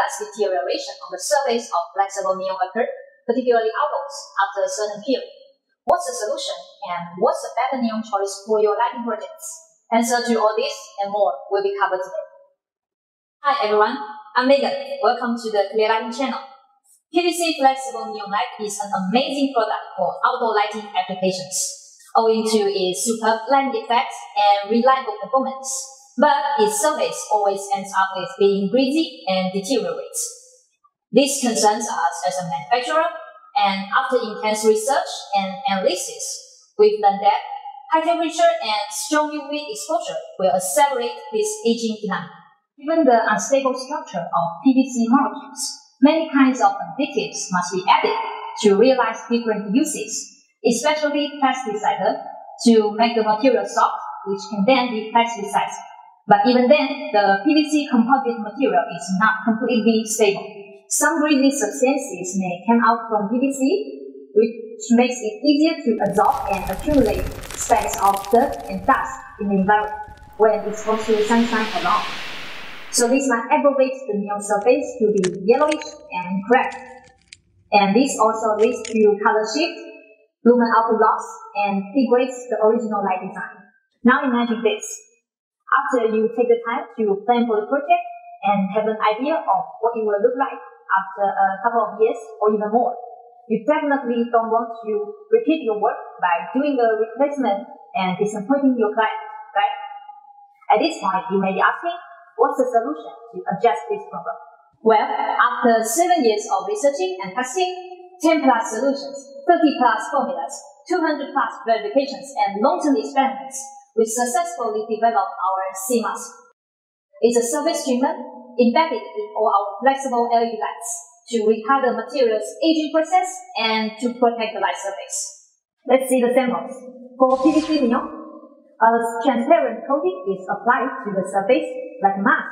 fast deterioration on the surface of flexible neon occur, particularly outdoors, after a certain period. What's the solution, and what's the better neon choice for your lighting projects? Answer to all this and more will be covered today. Hi everyone, I'm Megan. Welcome to the Clear Lighting channel. PVC flexible neon light is an amazing product for outdoor lighting applications, owing to its superb lighting effects and reliable performance. But its surface always ends up with being greasy and deteriorates. This concerns us as a manufacturer, and after intense research and analysis, we've learned that high temperature and strong UV exposure will accelerate this aging phenomenon. Given the unstable structure of PVC molecules, many kinds of additives must be added to realize different uses, especially plasticide to make the material soft, which can then be plasticized. But even then, the PVC composite material is not completely stable. Some greasy substances may come out from PVC, which makes it easier to absorb and accumulate specks of dirt and dust in the environment when exposed to sunshine or long. So this might aggravate the neon surface to be yellowish and cracked. And this also leads to color shift, lumen output loss, and degrades the original light design. Now imagine this. After you take the time to plan for the project and have an idea of what it will look like after a couple of years or even more, you definitely don't want to repeat your work by doing a replacement and disappointing your client, right? At this point, you may be asking, what's the solution to adjust this problem? Well, after 7 years of researching and testing, 10 plus solutions, 30 plus formulas, 200 plus verifications, and long-term experiments, we successfully developed our C-Mask. It's a surface treatment embedded in all our flexible LED lights to retard the material's aging process and to protect the light surface. Let's see the samples. For PVC neon, a transparent coating is applied to the surface like a mask,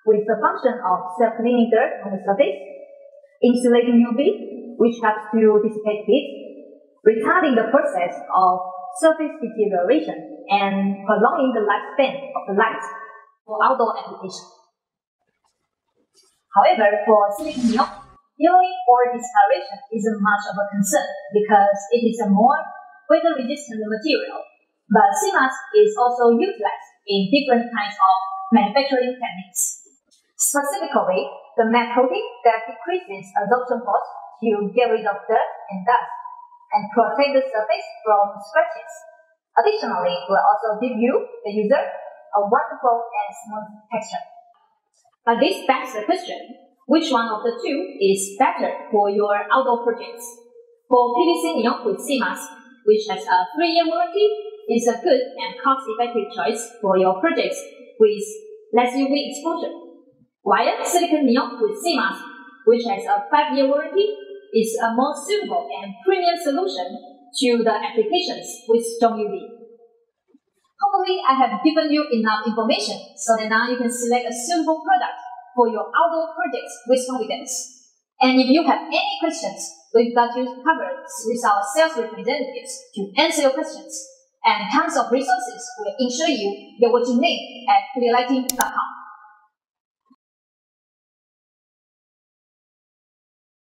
with the function of self-cleaning dirt on the surface, insulating UV, which helps to dissipate heat, retarding the process of surface deterioration, and prolonging the lifespan of the light for outdoor application. However, for silicone neon, yellowing or discoloration isn't much of a concern because it is a more weather-resistant material. But C-Mask is also utilized in different kinds of manufacturing techniques. Specifically, the matte coating that decreases absorption force to get rid of dirt and dust and protect the surface from scratches. Additionally, it will also give you, the user, a wonderful and smooth texture. But this begs the question, which one of the two is better for your outdoor projects? For PVC neon with C-Mask, which has a 3-year warranty, is a good and cost-effective choice for your projects with less UV exposure. While silicone neon with C-Mask, which has a 5-year warranty, is a more suitable and premium solution to the applications with strong UV. Hopefully, I have given you enough information so that now you can select a suitable product for your outdoor projects with confidence. And if you have any questions, we've got you covered with our sales representatives to answer your questions. And tons of resources will ensure you get what you need at clearlighting.com.